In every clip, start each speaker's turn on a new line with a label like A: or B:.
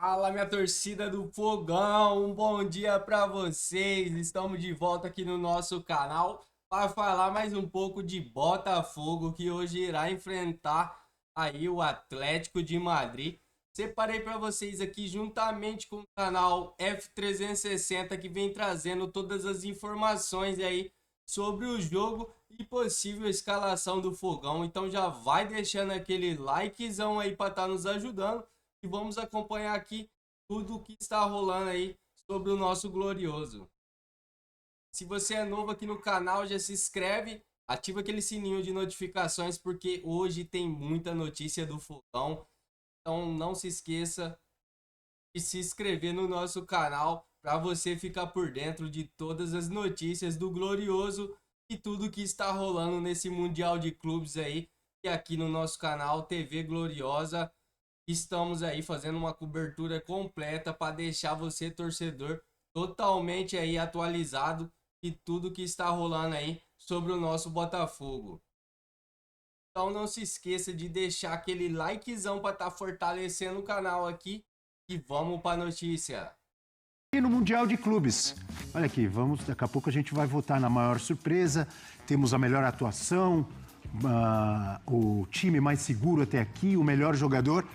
A: Fala, minha torcida do Fogão, um bom dia para vocês. Estamos de volta aqui no nosso canal para falar mais um pouco de Botafogo, que hoje irá enfrentar aí o Atlético de Madrid. Separei para vocês aqui juntamente com o canal F360, que vem trazendo todas as informações aí sobre o jogo e possível escalação do Fogão. Então já vai deixando aquele likezão aí para estar nos ajudando. E vamos acompanhar aqui tudo o que está rolando aí sobre o nosso glorioso. Se você é novo aqui no canal, já se inscreve, ativa aquele sininho de notificações, porque hoje tem muita notícia do Fogão. Então não se esqueça de se inscrever no nosso canal para você ficar por dentro de todas as notícias do glorioso e tudo que está rolando nesse Mundial de Clubes aí. E aqui no nosso canal TV Gloriosa estamos aí fazendo uma cobertura completa para deixar você, torcedor, totalmente aí atualizado de tudo que está rolando aí sobre o nosso Botafogo. Então não se esqueça de deixar aquele likezão para estar fortalecendo o canal aqui e vamos para a notícia.
B: E no Mundial de Clubes, olha aqui, daqui a pouco a gente vai votar na maior surpresa, temos a melhor atuação, o time mais seguro até aqui, o melhor jogador,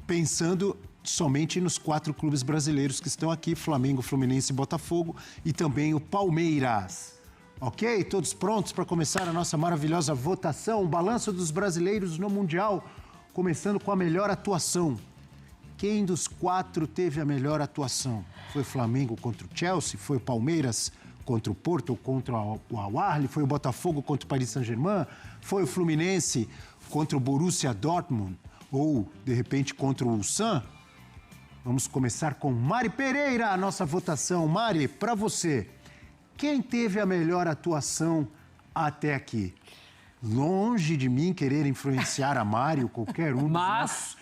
B: pensando somente nos 4 clubes brasileiros que estão aqui, Flamengo, Fluminense e Botafogo, e também o Palmeiras. Ok? Todos prontos para começar a nossa maravilhosa votação, o balanço dos brasileiros no Mundial, começando com a melhor atuação. Quem dos 4 teve a melhor atuação? Foi o Flamengo contra o Chelsea? Foi o Palmeiras contra o Porto ou contra o Al-Ahly? Foi o Botafogo contra o Paris Saint-Germain? Foi o Fluminense contra o Borussia Dortmund? Ou, de repente, contra o Ulsan? Vamos começar com Mari Pereira, a nossa votação. Mari, para você, quem teve a melhor atuação até aqui? Longe de mim querer influenciar a Mari ou qualquer um.
C: Mas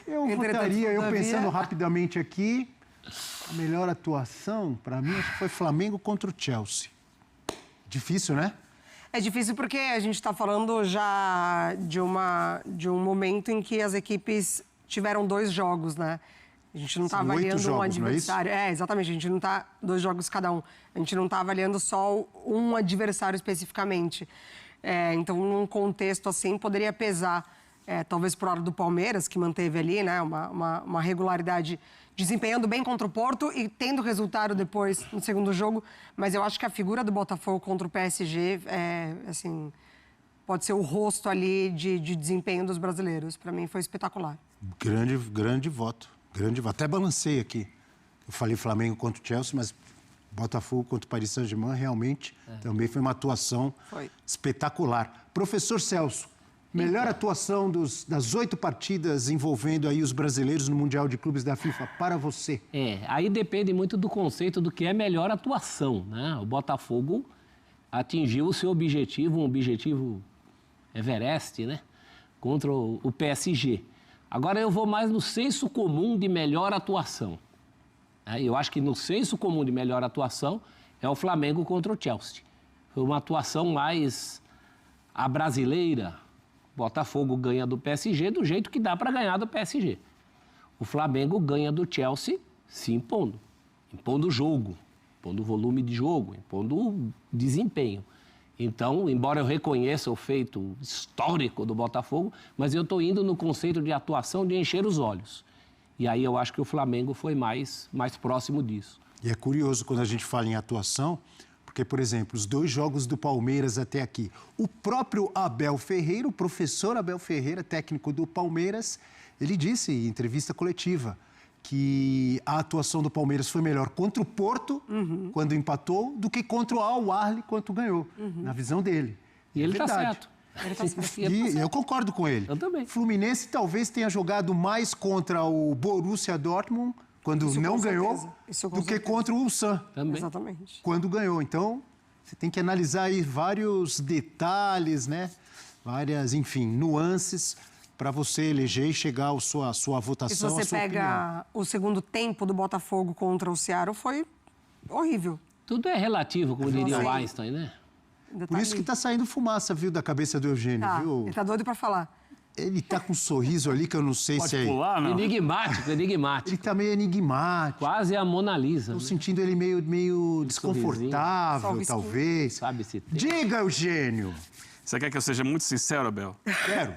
B: eu votaria, eu pensando rapidamente aqui, a melhor atuação, para mim, acho que foi Flamengo contra o Chelsea. Difícil, né?
D: É difícil porque a gente está falando já de um momento em que as equipes tiveram 2 jogos, né? A gente não está avaliando um adversário. Exatamente, a gente não está 2 jogos cada um. A gente não está avaliando só um adversário especificamente. Então, num contexto assim, poderia pesar, talvez por hora do Palmeiras, que manteve ali, né, uma regularidade, desempenhando bem contra o Porto e tendo resultado depois no segundo jogo. Mas eu acho que a figura do Botafogo contra o PSG, assim, pode ser o rosto ali de desempenho dos brasileiros. Para mim, foi espetacular.
B: Grande voto. Até balancei aqui. Eu falei Flamengo contra o Chelsea, mas Botafogo contra o Paris Saint-Germain realmente também foi uma atuação espetacular. Professor Celso, melhor atuação das 8 partidas envolvendo aí os brasileiros no Mundial de Clubes da FIFA, para você.
C: aí depende muito do conceito do que é melhor atuação, né? O Botafogo atingiu o seu objetivo, um objetivo Everest, né? Contra o PSG. Agora eu vou mais no senso comum de melhor atuação. Eu acho que no senso comum de melhor atuação é o Flamengo contra o Chelsea. Foi uma atuação mais a brasileira. Botafogo ganha do PSG do jeito que dá para ganhar do PSG. O Flamengo ganha do Chelsea se impondo. Impondo o jogo, impondo o volume de jogo, impondo o desempenho. Então, embora eu reconheça o feito histórico do Botafogo, mas eu estou indo no conceito de atuação de encher os olhos. E aí eu acho que o Flamengo foi mais próximo disso.
B: E é curioso quando a gente fala em atuação, porque, por exemplo, os 2 jogos do Palmeiras até aqui, o próprio Abel Ferreira, o professor Abel Ferreira, técnico do Palmeiras, ele disse em entrevista coletiva que a atuação do Palmeiras foi melhor contra o Porto, quando empatou, do que contra o Al-Ahly, quando ganhou, na visão dele.
C: E ele está certo.
B: E eu concordo com ele.
C: Eu também.
B: Fluminense talvez tenha jogado mais contra o Borussia Dortmund, quando
D: Isso
B: não
D: com
B: ganhou,
D: certeza.
B: do que contra o Ulsan,
C: Também.
D: Exatamente.
B: quando ganhou. Então, você tem que analisar aí vários detalhes, né? Várias, enfim, nuances para você eleger e chegar à sua votação,
D: E se você pega o segundo tempo do Botafogo contra o Seattle, foi horrível.
C: Tudo é relativo, como diria o Einstein, né?
B: Por isso que está saindo fumaça, viu, da cabeça do Eugênio, viu?
D: Ele tá doido para falar.
B: Ele tá com um sorriso ali que eu não sei
E: Pode
B: se é...
E: pular, não?
C: Enigmático.
B: Ele tá meio enigmático.
C: Quase a Mona Lisa.
B: Tô
C: né?
B: sentindo ele meio desconfortável,
D: sorrisinho.
B: talvez.
C: Sabe se tem.
B: Diga, Eugênio.
E: Você quer que eu seja muito sincero, Abel?
B: Quero.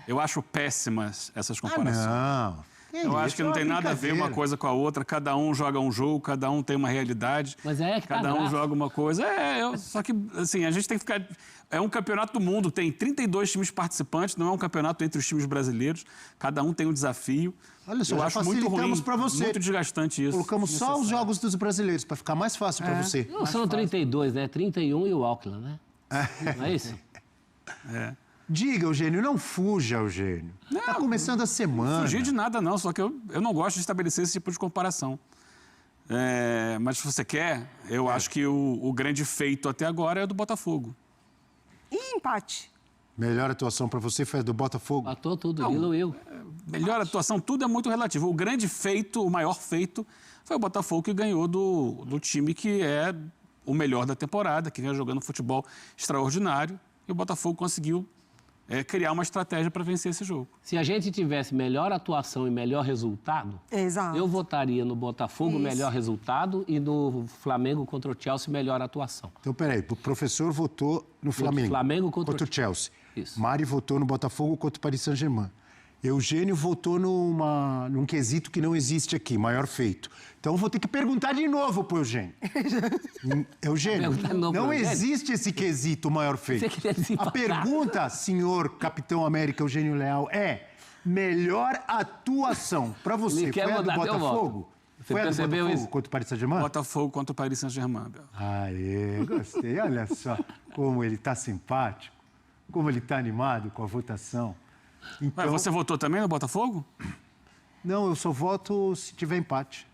E: Eu acho péssimas essas comparações.
B: Não.
E: Eu acho que não tem nada a ver uma coisa com a outra. Cada um joga um jogo, cada um tem uma realidade.
C: Mas é que tá
E: cada um
C: graça.
E: joga uma coisa. Só que, assim, a gente tem que ficar... É um campeonato do mundo, tem 32 times participantes, não é um campeonato entre os times brasileiros. Cada um tem um desafio.
B: Olha só,
E: eu
B: já
E: acho muito
B: facilitamos
E: ruim,
B: pra você.
E: muito desgastante isso.
B: Colocamos só os jogos dos brasileiros, para ficar mais fácil para você.
C: Não são 32, né? 31 e o Auckland, né? Não é isso?
B: Diga, Eugênio, não fuja, Eugênio. Tá começando a semana.
E: Não fugir de nada, não. Só que eu não gosto de estabelecer esse tipo de comparação. Mas se você quer, eu acho que o grande feito até agora é do Botafogo.
D: E empate.
B: Melhor atuação para você foi a do Botafogo?
C: Matou tudo, diluiu.
E: Melhor atuação, tudo é muito relativo. O grande feito, o maior feito, foi o Botafogo que ganhou do time que é o melhor da temporada, que vem jogando futebol extraordinário. E o Botafogo conseguiu criar uma estratégia para vencer esse jogo.
C: Se a gente tivesse melhor atuação e melhor resultado,
D: Exato.
C: eu votaria no Botafogo
D: Isso.
C: melhor resultado e no Flamengo contra o Chelsea melhor atuação.
B: Então, peraí, o professor votou no Flamengo.
C: Flamengo contra
B: o Chelsea.
C: Isso.
B: Mari votou no Botafogo contra o Paris Saint-Germain. Eugênio votou num quesito que não existe aqui, maior feito. Então, eu vou ter que perguntar de novo pro Eugênio. Eugênio,
C: Perguntar de novo
B: não
C: pro Eugênio?
B: existe esse quesito maior feito.
C: Você queria desempatar.
B: A pergunta, senhor Capitão América Eugênio Leal, é melhor atuação. Para você,
C: Me quer
B: foi a do
C: mudar teu
B: Botafogo?
C: voto. Você
B: Foi a do
C: percebeu
B: Botafogo
C: isso?
B: contra o Paris Saint-Germain?
E: Botafogo contra o Paris Saint-Germain, Abel.
B: Aê, gostei. Olha só como ele está simpático, como ele está animado com a votação. Então,
E: Mas você votou também no Botafogo?
B: não, eu só voto se tiver empate.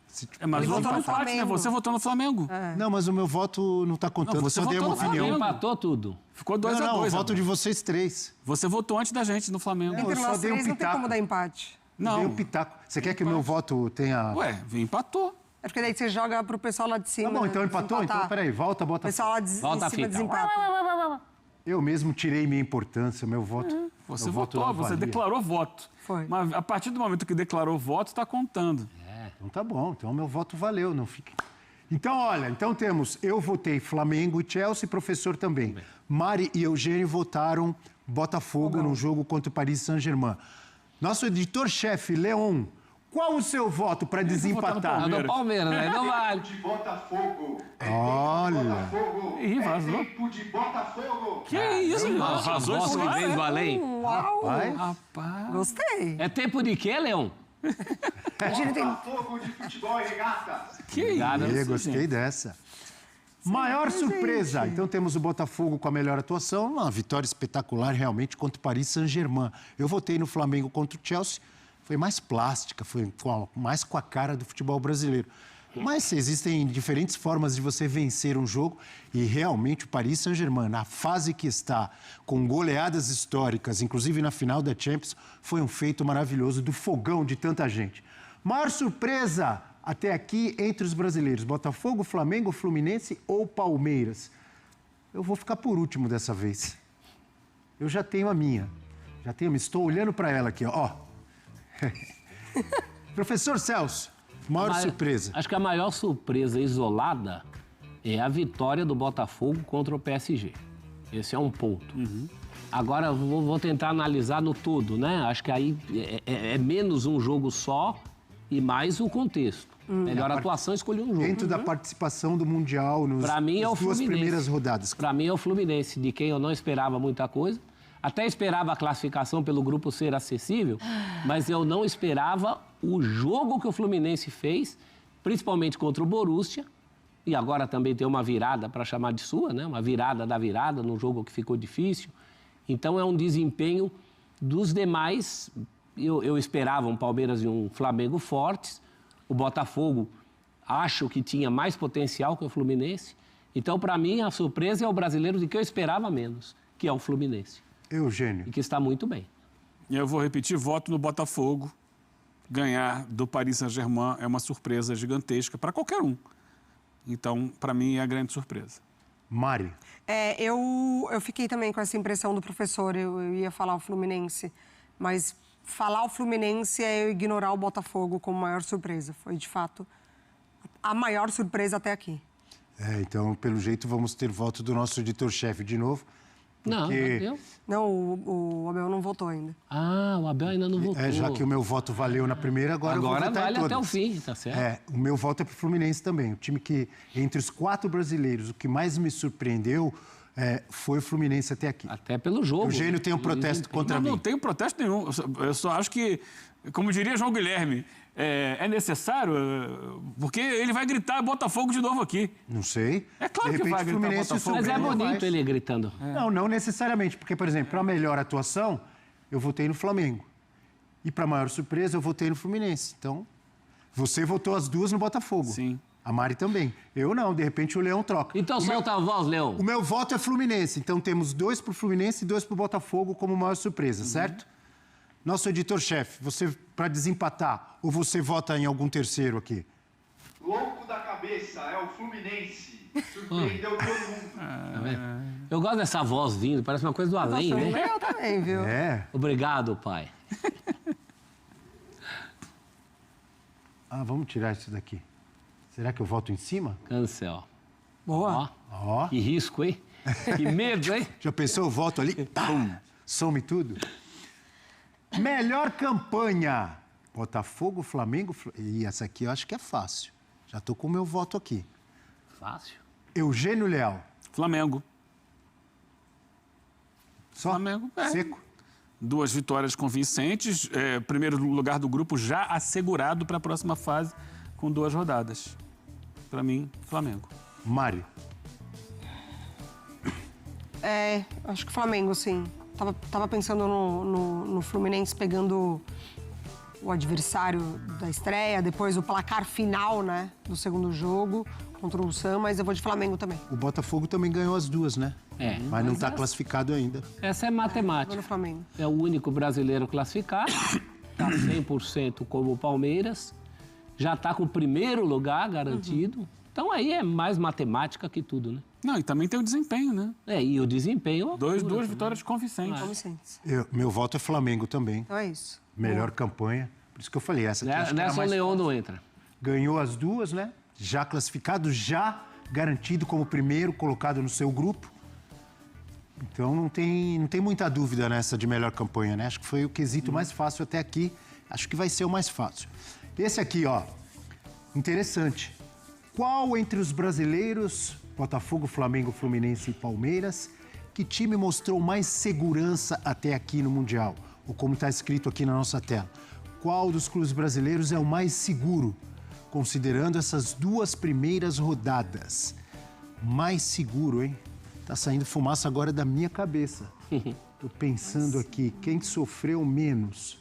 E: Mas
D: Ele
E: votou
D: votou
E: no
D: no
E: empate, né?
D: Flamengo.
E: Você votou no Flamengo.
B: Não, mas o meu voto não está contando,
E: Não, você
B: só dei
E: votou
B: uma
E: no
B: opinião.
E: Flamengo.
C: Empatou tudo.
E: Ficou
B: Não,
E: 2-2.
B: não, eu voto
E: Abel.
B: de vocês três.
E: Você votou antes da gente no Flamengo.
B: Não,
D: Entre
B: eu só
D: nós
B: dei um
D: três não tem
B: pitaco.
D: como dar empate.
B: Eu dei
E: Não.
B: um pitaco. Você quer que o meu voto tenha...
E: Ué, empatou.
D: É porque daí você joga pro pessoal lá de cima.
B: Tá bom, então empatou?
D: desempatar.
B: Então, peraí, volta,
D: O
B: bota...
D: pessoal lá
C: Volta a
D: em cima
C: fita.
D: desempata.
B: Eu mesmo tirei minha importância, meu voto...
E: Você
B: meu voto
E: votou,
B: não
E: você
B: valia.
E: declarou voto.
D: Foi.
E: Mas a partir do momento que declarou voto, está contando.
B: Então tá bom, então meu voto valeu, não fique... Então, olha, então temos, eu votei Flamengo e Chelsea, professor também. Mari e Eugênio votaram Botafogo no jogo contra o Paris Saint-Germain. Nosso editor-chefe, Leon, qual o seu voto para
C: É
B: desempatar?
C: do Palmeiras, né? Não vale.
F: de Botafogo.
B: Olha,
F: Botafogo.
E: Ih, vazou.
F: Tempo de Botafogo.
E: Que isso, irmão? Vazou
C: Voto
E: isso
C: que
E: lá?
C: vem do além.
D: Uau!
E: Rapaz.
D: Gostei.
C: É tempo de quê, Leão?
D: A gente tem...
F: Botafogo de futebol e regata.
E: Que
C: Obrigado.
E: isso,
B: gostei
E: gente?
B: dessa. Maior surpresa. Então temos o Botafogo com a melhor atuação, uma vitória espetacular realmente contra o Paris Saint-Germain. Eu votei no Flamengo contra o Chelsea, foi mais plástica, foi mais com a cara do futebol brasileiro. Mas existem diferentes formas de você vencer um jogo e realmente o Paris Saint-Germain, na fase que está, com goleadas históricas, inclusive na final da Champions, foi um feito maravilhoso do fogão de tanta gente. Maior surpresa até aqui entre os brasileiros, Botafogo, Flamengo, Fluminense ou Palmeiras? Eu vou ficar por último dessa vez. Eu já tenho a minha. Estou olhando para ela aqui, ó. Professor Celso, maior surpresa.
C: Acho que a maior surpresa isolada é a vitória do Botafogo contra o PSG. Esse é um ponto. Agora, eu vou tentar analisar no todo, né? Acho que aí é menos um jogo só e mais o contexto. Melhor atuação, escolhi um jogo.
B: Dentro da participação do Mundial
C: Para mim é o
B: nas duas
C: Fluminense.
B: primeiras rodadas.
C: Para mim é o Fluminense, de quem eu não esperava muita coisa. Até esperava a classificação pelo grupo ser acessível, mas eu não esperava o jogo que o Fluminense fez, principalmente contra o Borussia, e agora também tem uma virada para chamar de sua, né? Uma virada da virada, num jogo que ficou difícil. Então é um desempenho dos demais. Eu esperava um Palmeiras e um Flamengo fortes. O Botafogo acho que tinha mais potencial que o Fluminense. Então, para mim, a surpresa é o brasileiro de que eu esperava menos, que é o Fluminense.
B: Eugênio.
C: E que está muito bem.
E: Eu vou repetir, voto no Botafogo. Ganhar do Paris Saint-Germain é uma surpresa gigantesca para qualquer um. Então, para mim, é a grande surpresa.
B: Mari.
D: Eu fiquei também com essa impressão do professor, eu ia falar o Fluminense. Mas falar o Fluminense é eu ignorar o Botafogo como maior surpresa. Foi, de fato, a maior surpresa até aqui.
B: Então, pelo jeito, vamos ter voto do nosso editor-chefe de novo.
C: Não, deu.
D: Não, o Abel não votou ainda.
C: Ah, o Abel ainda não votou.
B: Já que o meu voto valeu na primeira, agora eu vou votar
C: vale
B: em todas.
C: até o fim, tá certo?
B: O meu voto é pro Fluminense também. O time que, entre os 4 brasileiros, o que mais me surpreendeu foi o Fluminense até aqui.
C: Até pelo jogo.
B: O Eugênio tem um protesto contra mim.
E: Não tenho protesto nenhum. Eu só acho que, como diria João Guilherme, é necessário, porque ele vai gritar Botafogo de novo aqui.
B: Não sei.
E: É claro
B: de
E: que
B: repente,
E: vai gritar
B: Fluminense
E: Botafogo.
C: Mas é
B: surpreende
C: bonito
B: mais.
C: ele gritando.
B: Não necessariamente. Porque, por exemplo, para a melhor atuação, eu votei no Flamengo. E para maior surpresa, eu votei no Fluminense. Então, você votou as duas no Botafogo.
E: Sim.
B: A Mari também. Eu não. De repente, o Leão troca.
C: Então solta a voz, Leão.
B: O meu voto é Fluminense. Então, temos 2 para o Fluminense e 2 para o Botafogo como maior surpresa, certo? Nosso editor-chefe, você, para desempatar, ou você vota em algum terceiro aqui?
F: Louco da cabeça, é o Fluminense. Surpreendeu todo mundo.
C: Tá vendo? Eu gosto dessa voz vindo, parece uma coisa do além, né?
D: Eu também, viu?
C: Obrigado, pai.
B: Vamos tirar isso daqui. Será que eu voto em cima?
C: Cancel.
D: Boa.
B: Ó.
C: Que risco, hein? Que medo, hein?
B: Já pensou? Eu voto ali, pum, some tudo. Melhor campanha. Botafogo, Flamengo... E essa aqui eu acho que é fácil. Já tô com o meu voto aqui.
C: Fácil.
B: Eugênio Leal.
E: Flamengo.
B: Só?
E: Flamengo,
B: Seco?
E: 2 vitórias convincentes. Primeiro lugar do grupo já assegurado para a próxima fase com 2 rodadas. Para mim, Flamengo.
B: Mari.
D: Acho que o Flamengo, sim. Tava pensando no Fluminense pegando o adversário da estreia, depois o placar final, né, do segundo jogo contra o Ulsan, mas eu vou de Flamengo também.
B: O Botafogo também ganhou as 2, né? Mas não está classificado ainda.
C: Essa é
D: Vou
C: matemática.
D: no Flamengo.
C: É o único brasileiro classificado. Está 100% como o Palmeiras. Já está com o primeiro lugar garantido. Então aí é mais matemática que tudo, né?
E: Não, e também tem o desempenho, né?
C: E o desempenho...
E: 2 vitórias convincentes.
D: Com licença.
B: Meu voto é Flamengo também.
D: Então é isso.
B: Melhor campanha. Por isso que eu falei, essa aqui acho que era
C: Nessa o
B: mais
C: Leão
B: fácil.
C: não entra.
B: Ganhou as 2, né? Já classificado, já garantido como primeiro colocado no seu grupo. Então não tem muita dúvida nessa de melhor campanha, né? Acho que foi o quesito mais fácil até aqui. Acho que vai ser o mais fácil. Esse aqui, ó, interessante. Qual entre os brasileiros, Botafogo, Flamengo, Fluminense e Palmeiras, que time mostrou mais segurança até aqui no Mundial? Ou como está escrito aqui na nossa tela. Qual dos clubes brasileiros é o mais seguro, considerando essas 2 primeiras rodadas? Mais seguro, hein? Tá saindo fumaça agora da minha cabeça. Tô pensando aqui, quem sofreu menos?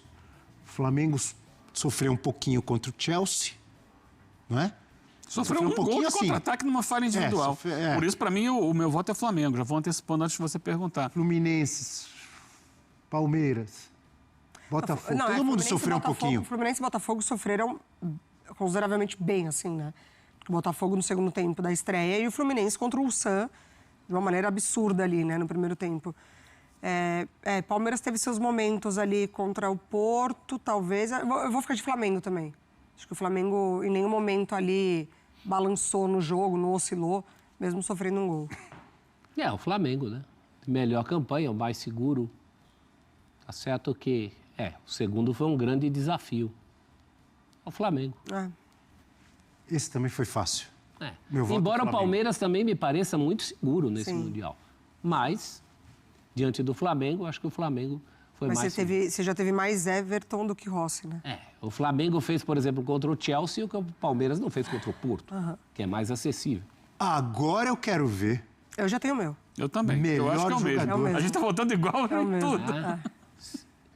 B: O Flamengo sofreu um pouquinho contra o Chelsea, não é?
E: Sofreu um gol de contra-ataque numa falha individual. Por isso, para mim, o meu voto é Flamengo. Já vou antecipando antes de você perguntar.
B: Fluminense, Palmeiras, Botafogo,
D: Não,
B: todo mundo
D: Fluminense
B: sofreu um
D: Botafogo,
B: pouquinho.
D: Fluminense e Botafogo sofreram consideravelmente bem, assim, né? O Botafogo no segundo tempo da estreia e o Fluminense contra o Ulsan de uma maneira absurda ali, né, no primeiro tempo. Palmeiras teve seus momentos ali contra o Porto, talvez. Eu vou ficar de Flamengo também. Acho que o Flamengo em nenhum momento ali balançou no jogo, não oscilou, mesmo sofrendo um gol.
C: O Flamengo, né? Melhor campanha, o mais seguro. Tá certo que... o segundo foi um grande desafio. O Flamengo.
B: Esse também foi fácil. Meu voto é
C: Embora o
B: Flamengo.
C: Palmeiras também me pareça muito seguro nesse
D: Sim.
C: Mundial. Mas, diante do Flamengo, acho que o Flamengo foi
D: Mas
C: mais
D: você já teve mais Everton do que Rossi, né?
C: O Flamengo fez, por exemplo, contra o Chelsea o que o Palmeiras não fez contra o Porto, que é mais acessível.
B: Agora eu quero ver.
D: Eu já tenho o meu.
E: Eu também.
B: Melhor
E: eu acho que é o mesmo.
B: jogador.
D: É o mesmo.
E: A gente tá votando igual
D: É o
E: em
D: mesmo.
E: tudo.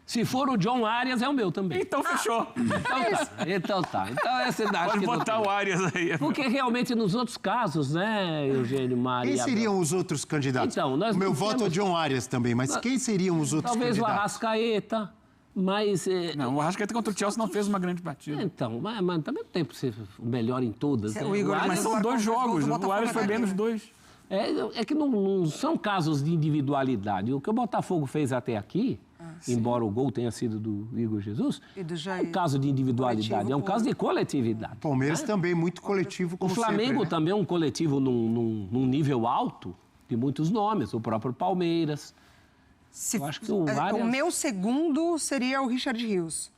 C: Se for o John Arias, é o meu também.
E: Então fechou.
C: Então tá. Então essa idade
E: Pode
C: que não
E: botar
C: tem.
E: o Arias aí.
C: Porque realmente nos outros casos, né, Eugênio, Maria...
B: Quem seriam os outros candidatos?
C: Então, nós
B: o meu
C: não
B: voto é
C: temos-
B: John Arias também, mas quem seriam os outros
C: Talvez o
B: candidatos?
C: Arrascaeta, mas...
E: Não, o Arrascaeta contra o Chelsea não fez uma grande partida.
C: Então, mas também não tem por ser o melhor em todas. Né?
D: O Igor-
C: Arias-
E: Mas são
D: Agora,
E: 2
D: com os gols
E: jogos.
D: do
E: O
D: Botafogo
E: Arias foi
D: até
E: bem
D: aqui,
E: nos
D: né?
E: 2.
C: É que não são casos de individualidade. O que o Botafogo fez até aqui embora o gol tenha sido do Igor Jesus,
D: E do
C: é
D: Jair.
C: um caso de individualidade,
D: Coletivo
C: é um caso
D: puro.
C: de coletividade.
B: Palmeiras também muito coletivo,
C: O
B: como
C: Flamengo
B: sempre, né?
C: também é um coletivo num nível alto, de muitos nomes, o próprio Palmeiras.
D: Se-
C: Eu acho que são várias-
D: O meu segundo seria o Richard Rios.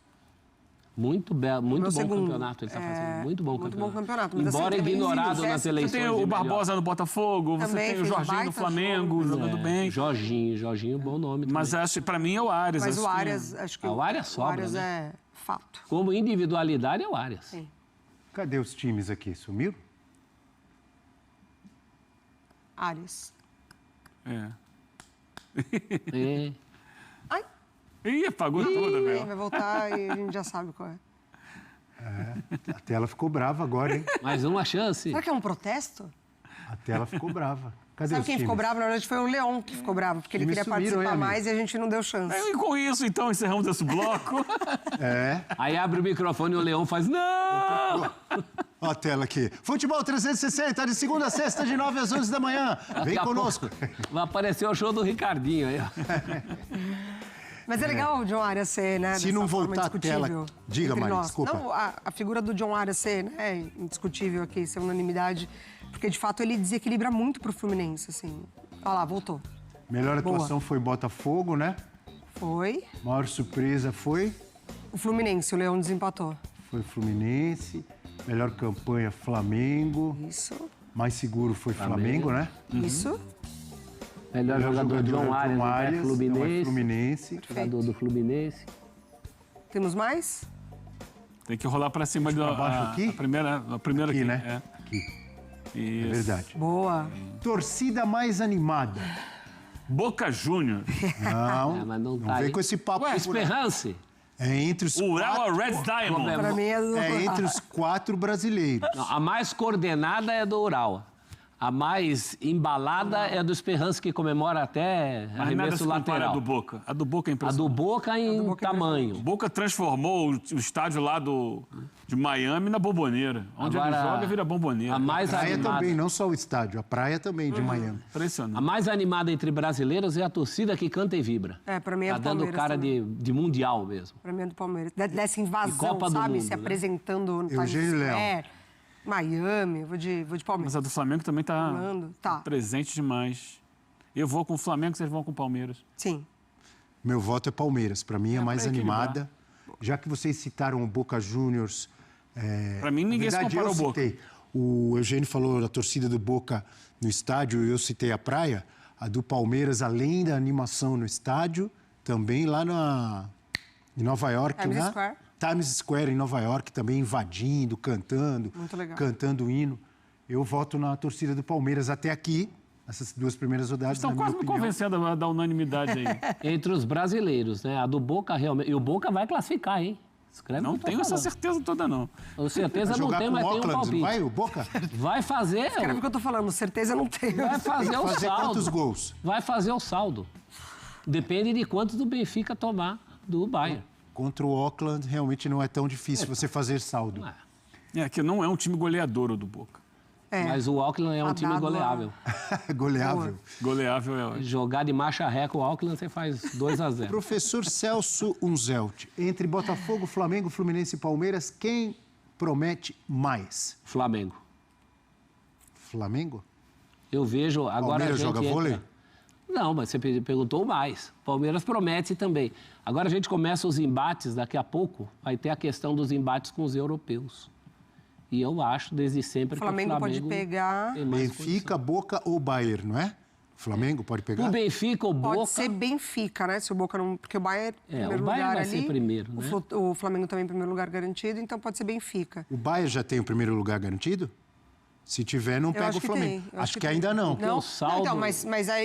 C: Muito
D: Meu
C: bom
D: segundo.
C: campeonato ele está fazendo, muito bom
D: muito
C: campeonato.
D: bom campeonato, mas
C: Embora
D: assim, também
C: ignorado
D: se
C: nas
D: tivesse-
C: eleições.
E: Você tem
C: de
E: o
C: melhor.
E: Barbosa no Botafogo, você
D: Também
E: tem o
D: fez um
E: Jorginho
D: baita
E: no Flamengo,
D: jogo.
E: jogando bem.
C: Jorginho, bom nome também.
E: Mas acho, pra mim é o Arias.
D: Mas
E: acho
D: o
E: que-
D: Arias, acho que
C: o Arias sobra,
D: o Arias
C: né?
D: é fato.
C: Como individualidade é o Arias.
D: Sim.
B: Cadê os times aqui? Sumiram?
D: Arias.
E: É.
C: É.
D: Ai,
E: Ih, apagou tudo, meu.
D: vai voltar e a gente já sabe qual é.
B: A tela ficou brava agora, hein?
C: Mais uma chance.
D: Será que é um protesto?
B: A tela ficou brava. Cadê
D: Sabe
B: os
D: quem
B: times?
D: ficou bravo? Na verdade, foi o Leão que ficou bravo, porque ele
B: Times
D: queria
B: sumiram,
D: participar
B: hein, amigo?
D: mais e a gente não deu chance.
E: E com isso, então, encerramos esse bloco.
B: É.
C: Aí abre o microfone e o Leão faz, não!
B: Ó a tela aqui. Futebol 360, de segunda a sexta, de 9 às 11 da manhã. Vem
C: Daqui a
B: conosco.
C: pouco vai aparecer o show do Ricardinho aí, ó.
D: Mas é legal o John Arias ser, né?
B: Se
D: dessa
B: não
D: forma
B: voltar a tela-
D: indiscutível
B: Diga,
D: entre
B: Mari,
D: nós.
B: desculpa.
D: Não, a figura do John Arias ser, né, indiscutível aqui, ser unanimidade, porque de fato ele desequilibra muito pro Fluminense, assim. Olha lá, voltou.
B: Melhor
D: Boa.
B: atuação foi Botafogo, né?
D: Foi.
B: Maior surpresa foi
D: O Fluminense, o Leão desempatou.
B: Fluminense. Melhor campanha, Flamengo.
D: Isso,
B: Mais seguro foi Flamengo, né?
D: isso.
C: Melhor jogador John Arias,
B: John
C: do
B: Arias,
C: Fluminense.
B: não é Fluminense.
C: Jogador do Fluminense.
D: Temos mais?
E: Tem que rolar pra cima do,
B: Abaixo aqui?
E: a primeira
B: Aqui,
E: aqui,
B: né?
E: É.
B: Aqui.
E: Isso.
B: É verdade.
D: Boa.
B: Torcida mais animada.
E: Boca Júnior.
B: Não,
C: É, mas não tá
B: vem
C: aí.
B: com esse papo.
C: Ué,
B: por-
C: Esperance.
B: É entre os
E: Ural
B: quatro,
E: Red Diamond.
D: Pra mim é do...
B: é entre os 4 brasileiros.
C: Não, a mais coordenada é do Ural. A mais embalada é do Esperance, que comemora até
E: Mas nada
C: arremesso
E: se compara
C: lateral.
E: à do Boca. A do Boca é
C: A
E: impressionante.
C: do Boca em
D: Boca é
C: tamanho.
E: O Boca transformou o estádio lá de Miami na Bomboneira. Onde ele
C: Agora,
E: joga, vira Bomboneira.
C: A mais
B: Praia
C: animada.
B: também, não só o estádio, a praia também de Miami.
C: A
E: Impressionante.
C: mais animada entre brasileiros é a torcida que canta e vibra.
D: É, pra mim é
C: Tá
D: do
C: dando
D: Palmeiras
C: cara
D: também.
C: de mundial mesmo.
D: Pra mim é do Palmeiras. Dessa invasão,
C: E Copa do
D: sabe?
C: Mundo,
D: Se
C: né?
D: apresentando no Times
B: Eugênio Leão.
D: Square, Miami, vou de Palmeiras.
E: Mas a do Flamengo também tá
D: Orlando, tá.
E: presente demais. Eu vou com o Flamengo, vocês vão com o Palmeiras.
D: Sim.
B: Meu voto é Palmeiras, para mim é mais
E: pra equilibrar.
B: animada. Já que vocês citaram o Boca Juniors.
E: Pra mim, ninguém
B: na verdade,
E: se compara
B: eu
E: ao Boca.
B: citei. O Eugênio falou da torcida do Boca no estádio, eu citei a praia. A do Palmeiras, além da animação no estádio, também lá em Nova York,
D: Times
B: né?
D: Square.
B: Times Square em Nova York, também invadindo, cantando,
D: Muito legal.
B: cantando o hino. Eu voto na torcida do Palmeiras até aqui, essas 2 primeiras rodadas.
E: Estão
B: na
E: quase
B: minha
E: me
B: opinião.
E: convencendo a dar unanimidade aí.
C: Entre os brasileiros, né? A do Boca realmente. E o Boca vai classificar, hein? Escreve
E: Não
C: o que eu tô
E: tenho essa
C: falando.
E: certeza toda, não.
C: Com certeza
B: Vai
C: não
B: jogar
C: tem,
B: com
C: mas
B: o
C: tem um
B: Auckland, não
C: palpite.
B: vai o Boca?
C: Vai fazer.
D: Escreve o que eu tô falando, certeza não tenho.
C: Vai fazer o
B: Fazer
C: saldo.
B: quantos gols?
C: Vai fazer o saldo. Depende de quantos do Benfica tomar do Bayern.
B: Contra o Auckland, realmente não é tão difícil você fazer saldo.
E: É que não é um time goleador o do Boca.
D: É.
C: Mas o Auckland é um
D: Tá
C: time
D: dado
C: goleável.
B: Goleável.
E: Goleável é ótimo.
C: Jogar de marcha ré com o Auckland, você faz 2-0.
B: Professor Celso Unzelt, entre Botafogo, Flamengo, Fluminense e Palmeiras, quem promete mais?
C: Flamengo.
B: Flamengo?
C: Eu vejo agora.
B: Palmeiras
C: a gente
B: joga
C: entra-
B: vôlei?
C: Não, mas você perguntou mais. Palmeiras promete também. Agora a gente começa os embates, daqui a pouco vai ter a questão dos embates com os europeus. E eu acho, desde sempre,
D: O Flamengo
C: que o
D: pode
C: Flamengo
D: pegar.
C: tem mais
B: Benfica, Boca ou Bayern, não é? Flamengo pode pegar?
C: O Benfica, o Boca...
D: Pode ser Benfica, né? Se o Boca não. Porque o Bayern em primeiro
C: o Bayern
D: lugar
C: vai
D: ali.
C: ser primeiro, né?
D: O Flamengo também em primeiro lugar garantido, então pode ser Benfica.
B: O Bayern já tem o primeiro lugar garantido? Se tiver, não
D: Eu
B: pega
D: acho
B: o
D: que
B: Flamengo.
D: tem. Eu
B: Acho que
D: tem.
B: ainda não.
C: o saldo-
D: Então, mas a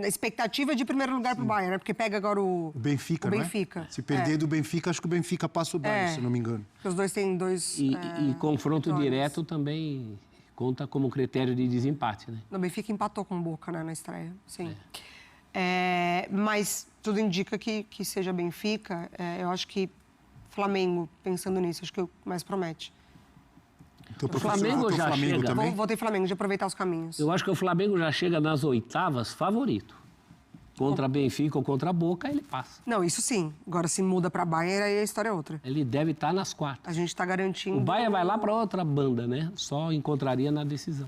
D: expectativa é de primeiro lugar pro Bayern, né? Porque pega agora o.
B: O Benfica,
D: o
B: não é?
D: Benfica.
B: Se perder do Benfica, acho que o Benfica passa o Bayern,
D: É.
B: se não me engano.
D: Porque os dois têm dois.
C: E confronto
D: vitórias.
C: direto também conta como critério de desempate, né?
D: O Benfica empatou com o Boca, né, na estreia. Sim. Mas tudo indica que seja Benfica. Eu acho que Flamengo, pensando nisso, acho que é o que mais promete.
B: Então,
C: O Flamengo
B: votou
C: já
B: Flamengo
C: chega.
B: também?
D: Votei Flamengo, de aproveitar os caminhos.
C: Eu acho que o Flamengo já chega nas oitavas favorito. contra Benfica ou contra Boca, ele passa.
D: Não, isso sim. Agora, se muda para Bayern, aí a história é outra.
C: Ele deve estar nas quartas.
D: A gente está garantindo...
C: O Bayern vai lá para outra banda, né? Só encontraria na decisão.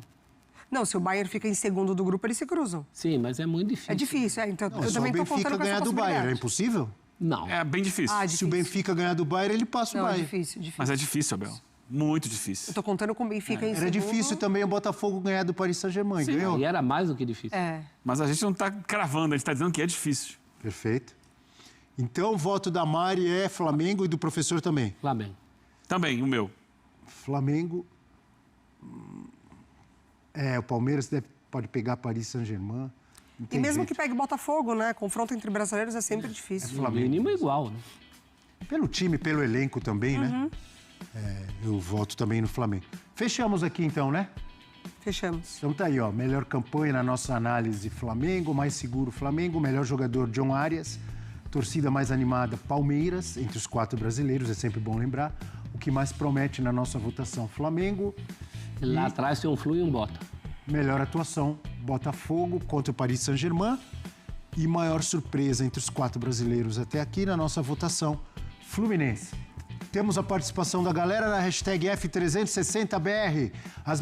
D: Não, se o Bayern fica em segundo do grupo, eles se cruzam.
C: Sim, mas é muito difícil.
D: É difícil, então
B: Não,
D: eu também estou
B: só o Benfica
D: contando com essa
B: ganhar do Bayern, é
D: possibilidade.
B: impossível?
C: Não.
E: É bem difícil.
B: Se o Benfica ganhar do Bayern, ele passa o
D: Não, é
B: Bayern.
D: difícil.
E: Mas é difícil, Abel. Muito
D: Eu
E: difícil.
D: estou contando com o Benfica em
B: Era
D: segundo.
B: difícil também o Botafogo ganhar do Paris Saint-Germain, ganhou?
C: E era mais do que difícil.
D: É.
E: Mas a gente não está cravando, a gente está dizendo que é difícil.
B: Perfeito. Então, o voto da Mari é Flamengo e do professor também.
C: Flamengo.
E: Também, o meu.
B: Flamengo... o Palmeiras pode pegar Paris Saint-Germain. Não
D: E
B: tem
D: mesmo
B: jeito.
D: que pegue Botafogo, né? Confronto entre brasileiros é sempre difícil.
C: No mínimo igual, né?
B: Pelo time, pelo elenco também, né? Eu voto também no Flamengo. Fechamos aqui então, né?
D: Fechamos.
B: Então tá aí, ó. Melhor campanha na nossa análise, Flamengo. Mais seguro, Flamengo. Melhor jogador, John Arias. Torcida mais animada, Palmeiras. Entre os 4 brasileiros, é sempre bom lembrar. O que mais promete na nossa votação, Flamengo.
C: Lá atrás tem um Flu e um Bota.
B: Melhor atuação, Botafogo contra o Paris Saint-Germain. E maior surpresa entre os 4 brasileiros até aqui na nossa votação, Fluminense. Temos a participação da galera na hashtag F360BR. As